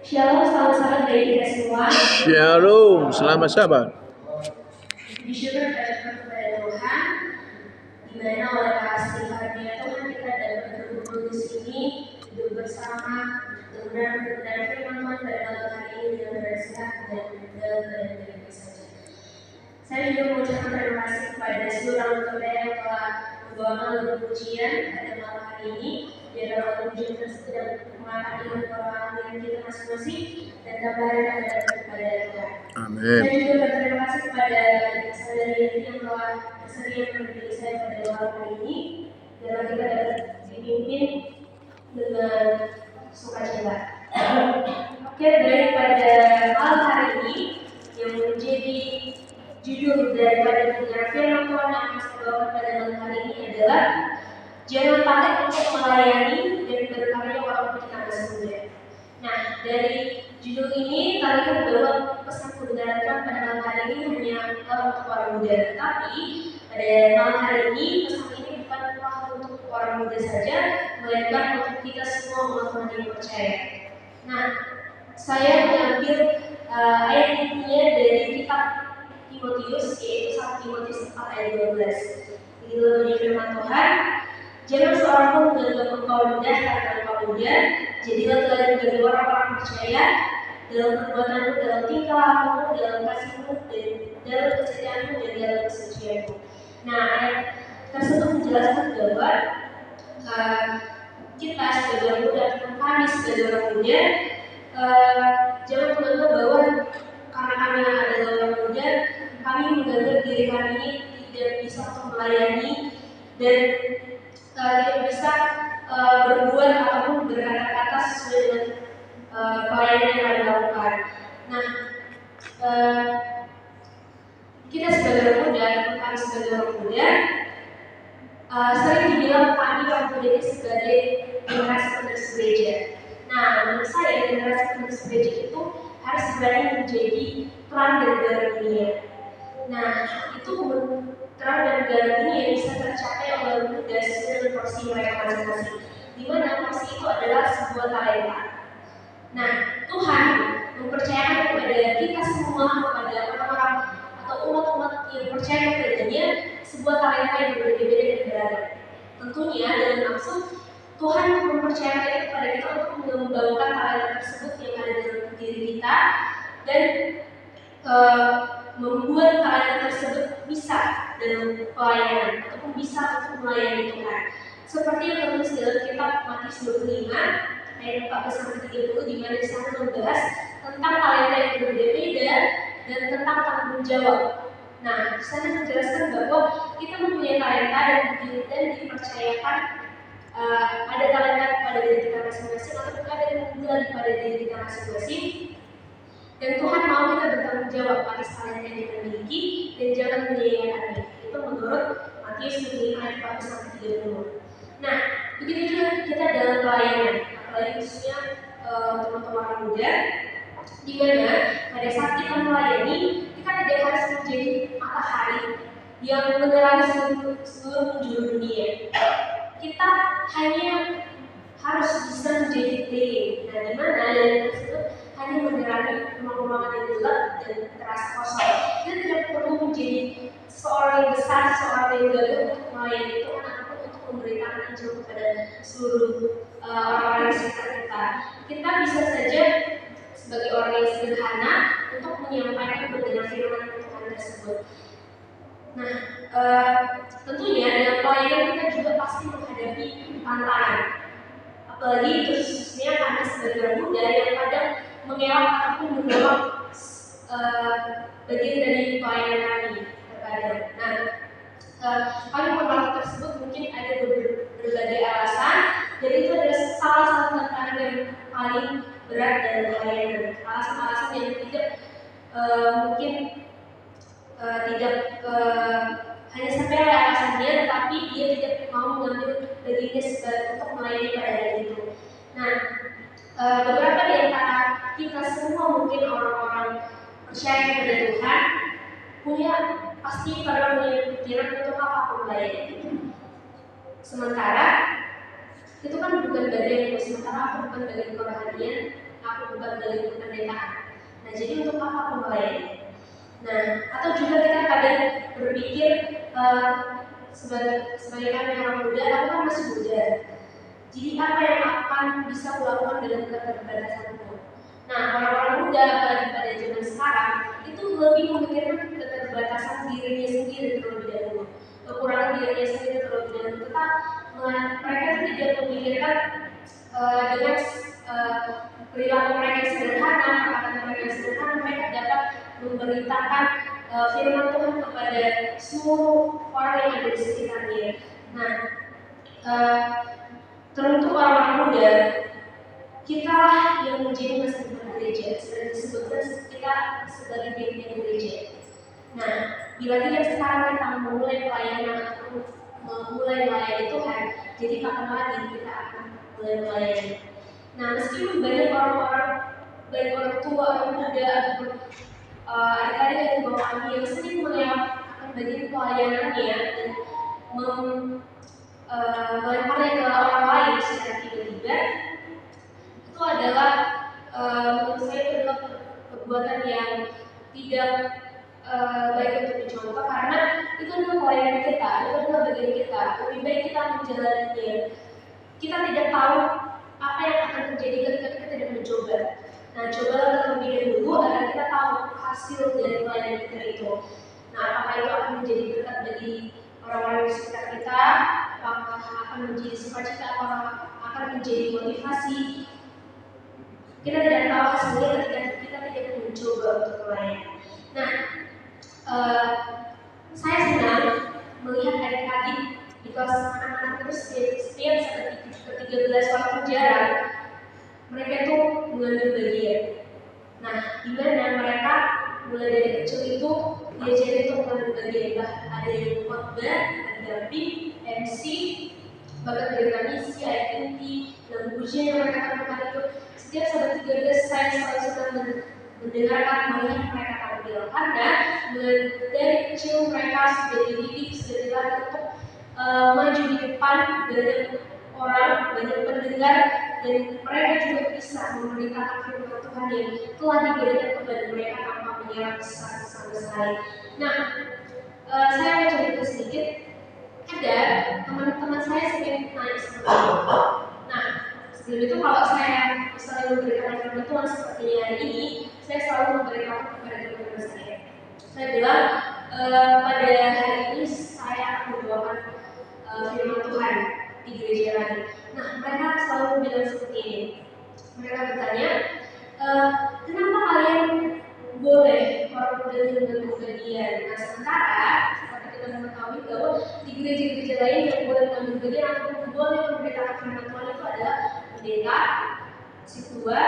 Shalom, selamat sabat bagi kita semua. Shalom, selamat sabat. Puji syukur kita ucapkan kepada Tuhan, di mana oleh kasih karunia Tuhan kita dapat berkumpul di sini, hidup bersama, dan benar firman Tuhan pada malam hari ini dengan bersehat dan dalam keadaan baik saja. Saya juga mengucapkan terima kasih kepada seluruh anggota PDA yang telah membawakan lagu pujian pada malam hari ini. Biar lagu pujian tersebut dapat mengangkat iman kerohanian kita masing-masing dan tambahan ada kepada Tuhan. Amin. Saya juga berterima kasih kepada saudari yang telah bersedia mendidik saya pada malam hari ini. Dan kita dapat dipimpin dengan sukacita. Oke, daripada malam hari ini yang menjadi judul daripada pendengar firman Tuhan yang akan saya bawakan pada malam hari ini adalah jangan takut untuk melayani dan berkarya walaupun kita masih muda. Nah, dari judul ini kita lihat bahwa pesan kebenaran Tuhan pada malam hari ini hanya untuk orang muda. Tapi pada malam hari ini pesan ini bukanlah untuk orang muda saja, melainkan untuk kita semua umat Tuhan yang percaya. Nah, saya mengambil ayat intinya dari kitab Timotius, yaitu 1 Timotius 4 ayat 12. Ini bunyi firman Tuhan, jangan seorang pun menganggap engkau rendah karena engkau muda, jadilah teladan bagi orang-orang percaya dalam perbuatanmu, dalam tingkah lakumu, dalam kasihmu, dan dalam kesetiaanmu dan dalam kesucianmu. Nah, ayat tersebut menjelaskan bahwa kita sebagai orang muda, kami sebagai orang muda, jangan menganggap bahwa karena kami adalah orang muda, kami menganggap diri kami ini tidak bisa untuk melayani dan tidak bisa berbuat ataupun berkata-kata sesuai dengan pelayanan yang kami lakukan. Nah, kita sebagai orang muda, kami sebagai orang muda, sering dibilang kami orang muda ini sebagai generasi penerus gereja. Nah, menurut saya generasi penerus gereja itu harus berani menjadi terang dan garam dunia. Nah, itu terang dan garam dunia bisa tercapai oleh muda sesuai dengan porsi mereka masing-masing. Di mana porsi itu adalah sebuah talenta. Nah, Tuhan mempercayakan kepada kita semua, kepada orang-orang atau umat-umat yang percaya kepadanya sebuah talenta yang berbeda-beda dan beragam. Tentunya dengan maksud Tuhan mempercayakan itu kepada kita untuk mengembangkan talenta tersebut yang ada dalam diri kita dan membuat talenta tersebut bisa dalam pelayanan ataupun bisa untuk melayani Tuhan. Seperti yang tertulis dalam kitab Matius 25 ayat 14-30 di mana di sana membahas tentang talenta yang berbeda dan tentang tanggung jawab. Nah, di sana menjelaskan bahwa kita mempunyai talenta dan dipercayakan ada talenta pada diri kita masing-masing atau ada keunggulan pada diri kita masing-masing. Dan Tuhan mau kita bertanggung jawab atas talenta yang kita miliki dan jangan menyia-nyiakannya. Itu menurut Matius 25 ayat 14-30. Nah, begitu juga kita dalam pelayanan, apalagi khususnya teman-teman orang muda, di mana pada saat kita melayani, kita tidak harus menjadi matahari yang menerangi seluruh penjuru dunia. Kita hanya harus bisa menjadi lilin. Nah, di mana lilin tersebut hanya menerangi ruang-ruangan yang gelap dan terasa kosong. Kita tidak perlu menjadi seorang yang besar, seorang yang gagah untuk melayani Tuhan ataupun untuk memberitakan Injil kepada seluruh orang-orang di sekitar kita. Kita bisa saja sebagai orang yang sederhana untuk menyampaikan kebenaran firman Tuhan tersebut. Nah, tentunya dalam pelayanan kita juga pasti menghadapi tantangan. Apalagi khususnya karena sebagai orang muda yang kadang mengelak ataupun menolak bagian dari pelayanan kami terkadang. Nah, kami menolak tersebut mungkin ada berbagai alasan, dan itu adalah salah satu tantangan yang paling berat dalam pelayanan. Alasan-alasan yang tidak mungkin tidak hanya sepele alasannya, tetapi dia tidak mau mengambil bagiannya untuk melayani pada hari itu. Nah, beberapa di antara kita semua mungkin orang-orang percaya kepada Tuhan pasti pernah punya pikiran untuk apa aku melayani itu. Sementara itu kan bukan bagian, sementara aku bukan bagian kerohanian, aku bukan bagian kependekaan. Nah, jadi untuk apa aku melayani? Nah, atau juga kita kadang berpikir sebagai kami orang muda, aku kan masih muda. Jadi apa yang akan bisa kulakukan dalam keterbatasanku? Nah, orang-orang muda pada zaman sekarang itu lebih memikirkan keterbatasan dirinya sendiri terlebih dahulu, kekurangan dirinya sendiri terlebih dahulu. Tetap mereka tidak memikirkan dengan perilaku mereka yang sederhana, perkataan mereka yang sederhana, mereka dapat memberitakan firman Tuhan kepada seluruh orang yang ada di sekitarnya. Nah, teruntuk orang-orang muda, kita yang menjadi masa depan gereja, sudah disebutkan kita sebagai pimpinan gereja. Nah, bila tidak sekarang kita memulai pelayanan atau memulai melayani Tuhan, jadi kapan lagi kita akan mulai melayani? Nah, meskipun banyak orang-orang, baik orang tua, orang muda, ataupun adik-adik yang di bawah kami yang sering melewatkan bagian pelayanannya dan melemparnya ke orang lain secara tiba-tiba, itu adalah menurut saya itu adalah perbuatan yang tidak baik untuk dicontoh, karena itu adalah pelayanan kita, itu adalah bagian kita. Lebih baik kita menjalaninya. Kita tidak tahu apa yang akan terjadi ketika kita tidak mencoba. Nah, cobalah terlebih dahulu agar kita tahu hasil dari pelayanan kita itu. Nah, apakah itu akan menjadi berkat bagi orang-orang di sekitar kita, apakah akan menjadi sukacita, apakah akan menjadi motivasi. Kita tidak tahu hasilnya ketika kita tidak mencoba untuk melayani. Nah, saya senang melihat adik-adik di kelas anak-anak itu setiap ke-13 waktu jarang mereka itu mengambil bagian. Nah, di mana mereka mulai dari kecil itu diajarin itu mengambil bagian, ada yang khotbah, pendamping, MC, bahkan berita misi, ayat inti, dan pujian yang mereka lakukan itu. Setiap sahabat 13 saya selalu senang mendengarkan, melihat mereka tampil, karena dari kecil mereka sudah dididik, sudah dilatih untuk maju di depan banyak orang, banyak pendengar, dan mereka juga bisa memberitakan firman Tuhan yang telah diberikan kepada mereka tanpa menyerah besar sama sekali. Nah, saya mau cerita sedikit. Ada teman-teman saya sering naik seperti itu. Nah, sebelum itu kalau saya misalnya memberikan firman Tuhan seperti hari ini, saya selalu memberikan kepada teman-teman saya. Saya bilang pada hari ini saya akan membawakan firman Tuhan di gereja lagi. Nah, mereka selalu bilang seperti ini. Mereka bertanya, kenapa kalian boleh orang muda mengambil bagian? Nah, sementara seperti kita mengetahui bahwa di gereja-gereja lain yang boleh mengambil bagian ataupun boleh memberitakan firman Tuhan itu adalah pendeta, si tua,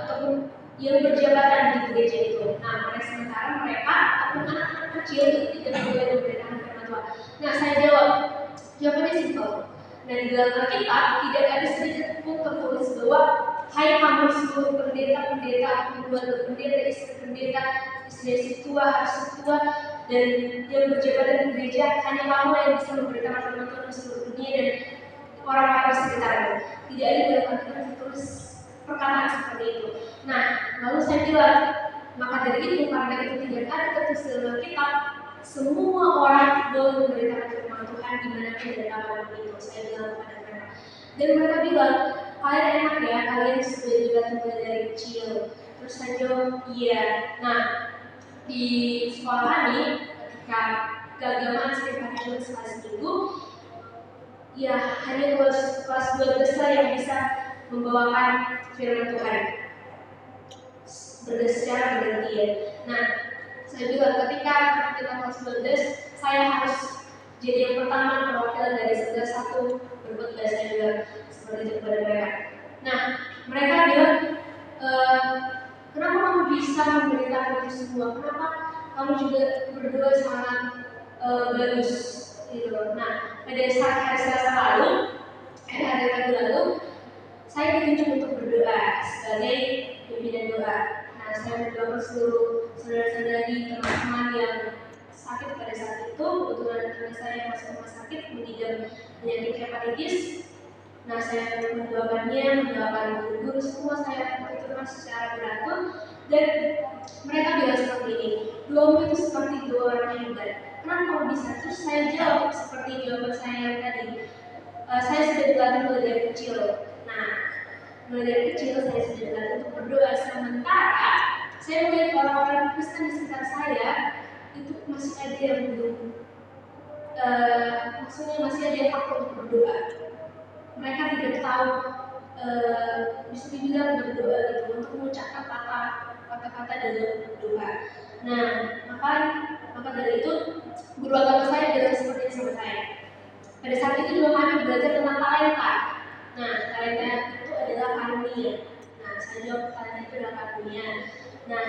ataupun yang berjabatan di gereja itu. Nah, sementara mereka ataupun anak-anak kecil itu tidak boleh memberitakan firman Tuhan. Nah, saya jawab, jawabannya simpel. Nah, di dalam Alkitab tidak ada sedikit pun tertulis bahwa hai kamu seluruh pendeta, pembuat pendeta, istri tua, harus tua, dan yang berjabatan di gereja, hanya kamu yang bisa memberitakan firman Tuhan di seluruh dunia dan orang-orang sekitarmu. Tidak ada dalam Alkitab tertulis perkataan seperti itu. Nah, lalu saya bilang, maka dari itu, karena itu tidak ada tertulis dalam Alkitab, semua orang boleh memberitakan firman Tuhan dimanapun dan kapanpun itu. Saya bilang kepada mereka, dan mereka bilang, kalian enak ya, kalian sudah dilatih dari kecil. Terus saya jawab, iya. Nah, di sekolah kami ketika keagamaan setiap hari Jumat sekali seminggu, ya hanya kelas 12 lah yang bisa membawakan firman Tuhan secara bergantian. Nah, saya bilang ketika kita kelas 12, saya harus jadi yang pertama perwakilan dari 11-1 berbuat bahasa Inggris seperti itu kepada mereka. Nah, mereka bilang, kenapa kamu bisa memberitakan itu semua? Kenapa kamu juga berdoa sangat bagus gitu? Nah, pada saat hari Selasa lalu, hari Rabu lalu, saya ditunjuk untuk berdoa sebagai pimpinan doa. Nah, saya berdoa seluruh saudara-saudari, teman-teman yang sakit pada saat itu. Kebetulan teman saya masuk rumah sakit mengidap penyakit hepatitis. Nah, saya mendoakannya, mendoakan guru semua saya waktu itu Mas Dan mereka bilang seperti ini, doamu itu seperti doa orang yang hebat. Kenapa kau bisa? Terus saya jawab seperti jawaban saya yang tadi. Saya sudah dilatih mulai dari kecil. Nah, mulai dari kecil saya sudah dilatih untuk berdoa. Sementara saya melihat orang-orang Kristen di sekitar saya itu masih ada yang belum, maksudnya masih ada yang takut untuk berdoa. Mereka tidak tahu, bisa dibilang berdoa gitu, untuk mengucapkan kata-kata dalam doa. Nah, maka dari itu guru agama saya bilang seperti ini sama saya. Pada saat itu juga kami belajar tentang talenta. Nah, talenta itu adalah karunia. Nah, saya jawab talenta itu adalah karunia. Nah,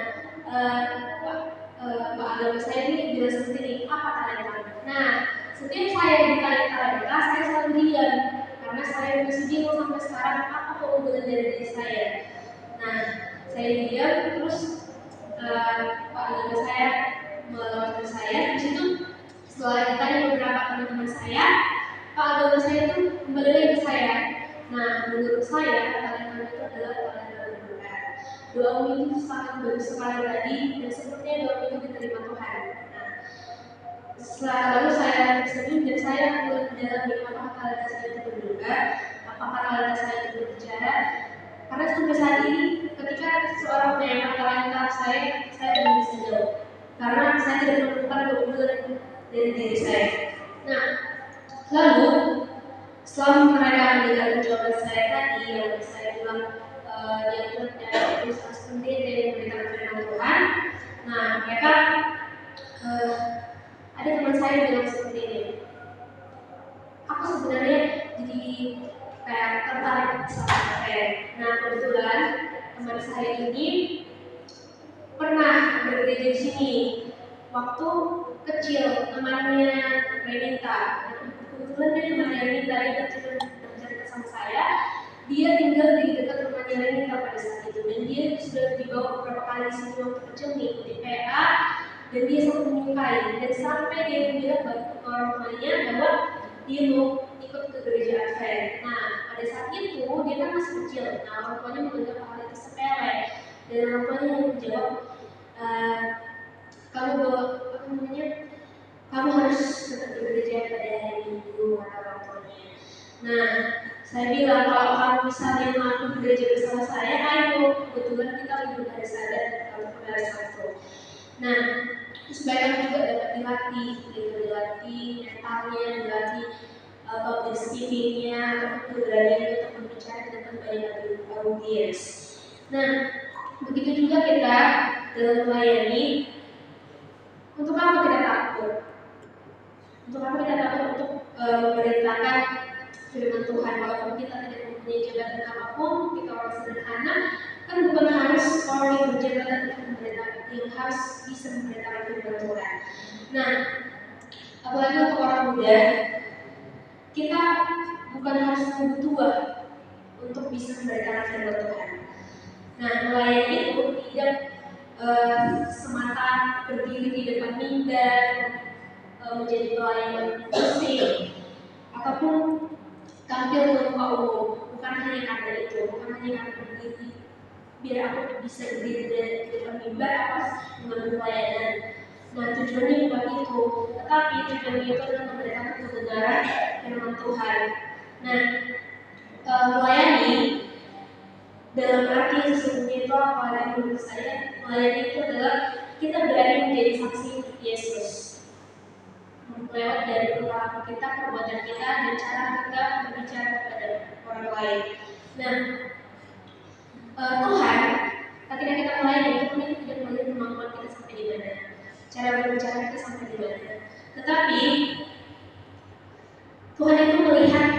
Pak agama saya ini bilang seperti ini, apa talenta? Nah, setiap saya ditanya talenta, saya selalu diam karena saya masih bingung sampai sekarang apa keunggulan dari diri saya. Nah, saya diam terus Pak agama saya melawatkan saya. Di situ setelah ditanya beberapa teman-teman saya, Pak agama saya itu kembali lagi ke saya. Nah, menurut saya talenta itu adalah talenta berdoa. Doamu itu sangat bagus sekali tadi dan sepertinya doa itu diterima Tuhan. Nah, setelah lalu saya tersenyum dan saya mulai mendalami apakah talenta saya itu berdoa, apakah talenta saya itu berbicara. Karena sampai saat ini ketika seorang menanyakan talenta saya belum bisa jawab karena saya tidak menemukan keunggulan dari diri saya. Nah, lalu setelah mereka mendengar jawaban saya tadi yang saya bilang yang tidak berusaha sendiri dari memberitakan firman Tuhan, nah mereka ada teman saya bilang seperti ini, aku sebenarnya jadi kayak tertarik sama saya. Nah kebetulan teman saya ini pernah bergereja di sini waktu kecil, temannya Renita. Kebetulan dia temannya Renita, dia bercerita sama saya. Dia tinggal di dekat rumahnya Renita pada saat itu, dan dia sudah dibawa beberapa kali di sini waktu kecil mengikuti PA, dan dia sangat menyukai. Dan sampai dia bilang ke orang tuanya bahwa dia mau ikut ke gereja Advent. Nah pada saat itu dia kan masih kecil. Nah orang tuanya menganggap hal itu sepele, dan orang tuanya menjawab, kamu harus tetap bekerja pada hari Minggu kata orang tuanya. Nah, saya bilang kalau kamu misalnya mau bekerja bersama saya, ayo, kebetulan kita libur hari Sabat ataupun hari Sabtu. Nah, supaya kamu juga dapat dilatih mentalnya, dilatih public speaking-nya, ataupun keberanian untuk berbicara di depan banyak audiens. Nah, begitu juga kita dalam melayani. Untuk apa kita takut? Untuk apa kita takut untuk memberitakan firman Tuhan? Walaupun kita tidak mempunyai jabatan apapun, kita orang sederhana, kan bukan harus orang yang berjabatan untuk memberitakan, yang harus bisa memberitakan firman Tuhan. Nah, apalagi untuk orang muda, kita bukan harus menunggu tua untuk bisa memberitakan firman Tuhan. Nah, melayani itu tidak semata berdiri di depan mimbar, menjadi pelayan musik, ataupun tampil ke muka umum. Bukan hanya karena itu, bukan hanya karena berdiri biar aku bisa berdiri di depan mimbar atas mengambil pelayanan. Nah tujuannya bukan itu, tetapi tujuannya itu adalah memberitakan kebenaran firman Tuhan. Nah melayani dalam arti sesungguhnya itu apa? Menurut saya melayani itu adalah kita berani menjadi saksi Yesus lewat dari perilaku kita, perbuatan kita, dan cara kita berbicara kepada orang lain. Nah, Tuhan, ketika kita melayani, Tuhan itu tidak melihat kemampuan kita sampai di mana, cara berbicara kita sampai di mana. Tetapi Tuhan itu melihat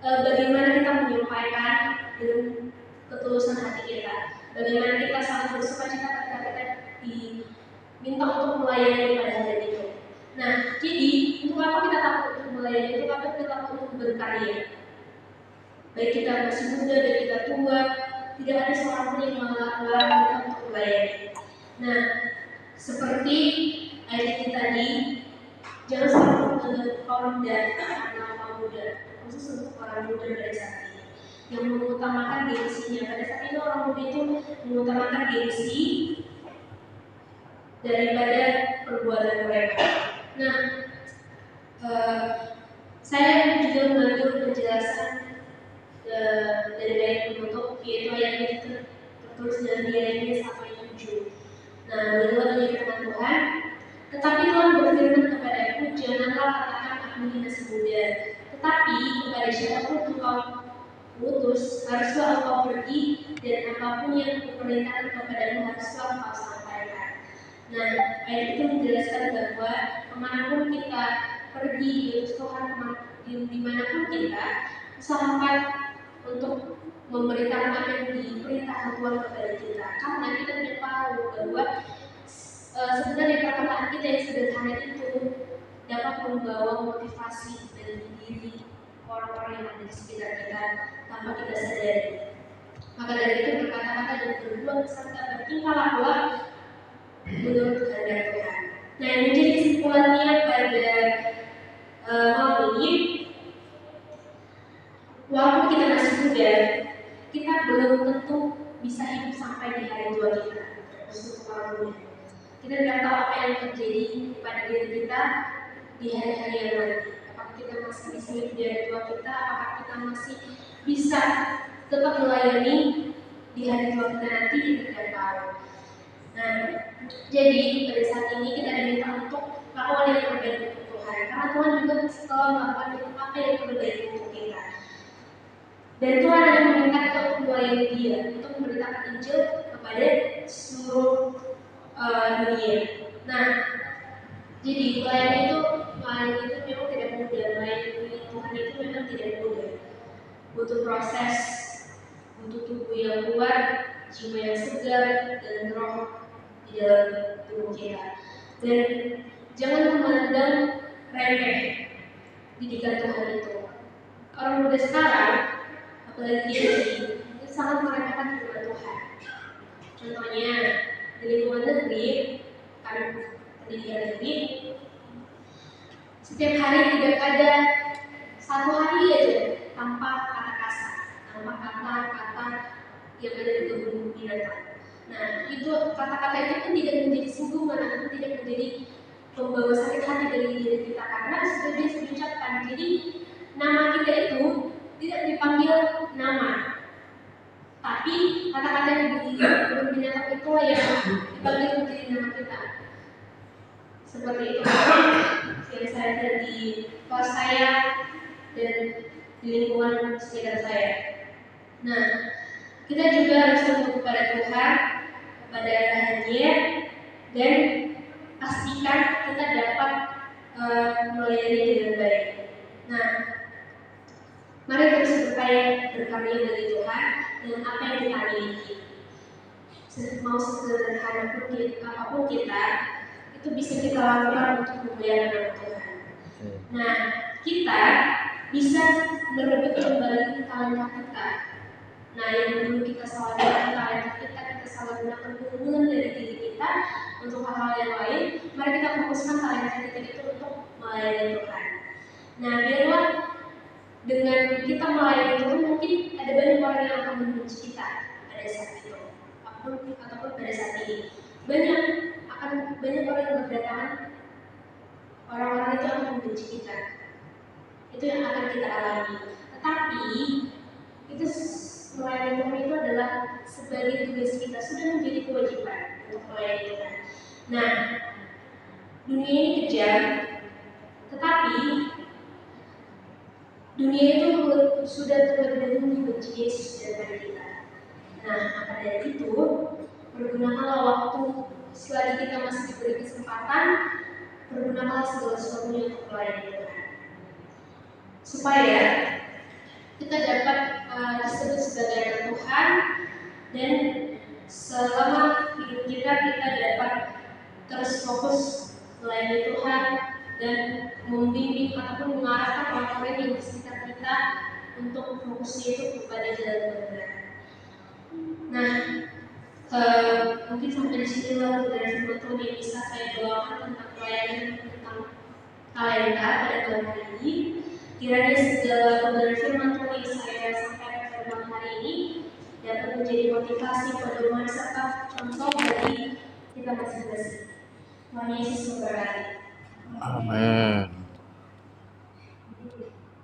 bagaimana kita menyampaikan dengan ketulusan hati kita, bagaimana kita sangat bersukacita ketika kita diminta untuk melayani pada hari itu. Nah, jadi untuk apa kita takut untuk melayani? Untuk apa kita takut untuk berkarya? Baik kita masih muda, baik kita tua, tidak ada seorang pun yang melarang kita untuk melayani. Nah, seperti ayat ini tadi, jangan selalu menganggap kaum muda karena kaum muda, khusus untuk orang muda pada saat ini yang mengutamakan dirinya. Pada saat itu orang muda itu mengutamakan gengsi daripada perbuatan mereka. Nah, saya juga mengambil penjelasan dari ayat penutup, yaitu ayat itu tertulis dalam Yeremia 1:7. Nah, begitulah bunyi firman Tuhan. Tetapi Tuhan berfirman kepadaku, janganlah katakan aku ini masih muda. Tetapi kepada siapapun engkau utus, haruslah engkau pergi, dan apapun yang kuperintahkan kepadamu haruslah engkau sampaikan. Nah, ayat itu menjelaskan bahwa kemanapun kita pergi, diutus Tuhan dimanapun kita, usahakan untuk memberitakan apa yang diperintahkan Tuhan kepada kita. Karena kita tidak tahu bahwa sebenarnya perkataan kita yang sederhana itu dapat membawa motivasi dari diri orang-orang yang ada di sekitar kita tanpa kita sadari. Maka dari itu berkata-kata dan berbuat serta bertingkah lakulah menurut kehendak Tuhan. Nah, yang menjadi kesimpulannya pada malam ini, walaupun kita masih muda, kita belum tentu bisa hidup sampai di hari tua kita. Termasuk orang muda. Kita tidak tahu apa yang terjadi pada diri kita di hari-hari yang nanti. Apakah kita masih bisa hidup di hari tua kita? Apakah kita masih bisa tetap melayani di hari tua kita nanti? Kita tidak tahu. Nah, jadi pada saat ini kita diminta untuk melakukan yang terbaik untuk Tuhan. Karena Tuhan juga setelah melakukan apa yang terbaik untuk kita. Dan Tuhan ada meminta kita untuk melayani Dia, untuk memberitakan Injil kepada seluruh dunia. Nah, jadi melayani itu memang tidak mudah. Melayani Tuhan itu memang tidak mudah. Butuh proses, butuh tubuh yang kuat, jiwa yang segar, dan roh di dalam tubuh kita. Dan jangan memandang remeh didikan Tuhan itu. Orang muda sekarang, apalagi itu sangat meremehkan firman Tuhan. Contohnya di lingkungan negeri, kan pendidikan negeri, setiap hari tidak ada satu hari aja tanpa kata kasar, tanpa kata-kata yang ada di kebun binatang. Nah, itu kata-kata itu pun tidak menjadi singgungan ataupun tidak menjadi membawa sakit hati dari diri kita, karena sudah diucapkan. Jadi nama kita itu tidak dipanggil nama, tapi kata-kata yang di kebun binatang itu yang dipanggil menjadi nama kita. Seperti itu yang saya lihat di kelas saya dan di lingkungan sekitar saya. Nah, kita juga harus tunduk kepada Tuhan, kepada Rahasia, dan pastikan kita dapat melayani dengan baik. Nah, mari terus berkarya bagi Tuhan dengan apa yang kita miliki. Mau sederhana pun apapun kita, itu bisa kita lakukan untuk memuliakan nama Tuhan. Nah, kita bisa merebut kembali talenta kita. Nah, yang dulu kita salah gunakan talenta kita salah gunakan keunggulan dari diri kita untuk hal-hal yang lain. Mari kita fokuskan talenta kita itu untuk melayani Tuhan. Nah, biarlah dengan kita melayani Tuhan, mungkin ada banyak orang yang akan membenci kita pada saat itu, ataupun pada saat ini. Banyak orang yang berdatangan, orang-orang itu akan membenci kita. Itu yang akan kita alami. Tetapi itu melayani Tuhan itu adalah sebagai tugas kita, sudah menjadi kewajiban untuk melayani Tuhan. Nah, dunia ini kejam, tetapi dunia itu sudah terlebih dahulu membenci Yesus daripada kita. Nah, maka dari itu pergunakanlah waktu selagi kita masih diberi kesempatan, pergunakanlah segala sesuatunya untuk melayani Tuhan, supaya kita dapat disebut sebagai anak Tuhan, dan selama hidup kita dapat terus fokus melayani Tuhan dan membimbing ataupun mengarahkan orang-orang yang di sekitar kita untuk fokusnya itu kepada jalan kebenaran. Nah, mungkin sampai di sini lah dari firman Tuhan yang bisa saya bawakan tentang pelayanan tentang talenta pada malam hari ini. Kiranya segala kebenaran firman Tuhan yang saya sampaikan pada malam hari ini dapat menjadi motivasi, pedoman, serta contoh bagi kita masing-masing. Tuhan Yesus memberkati. Amin.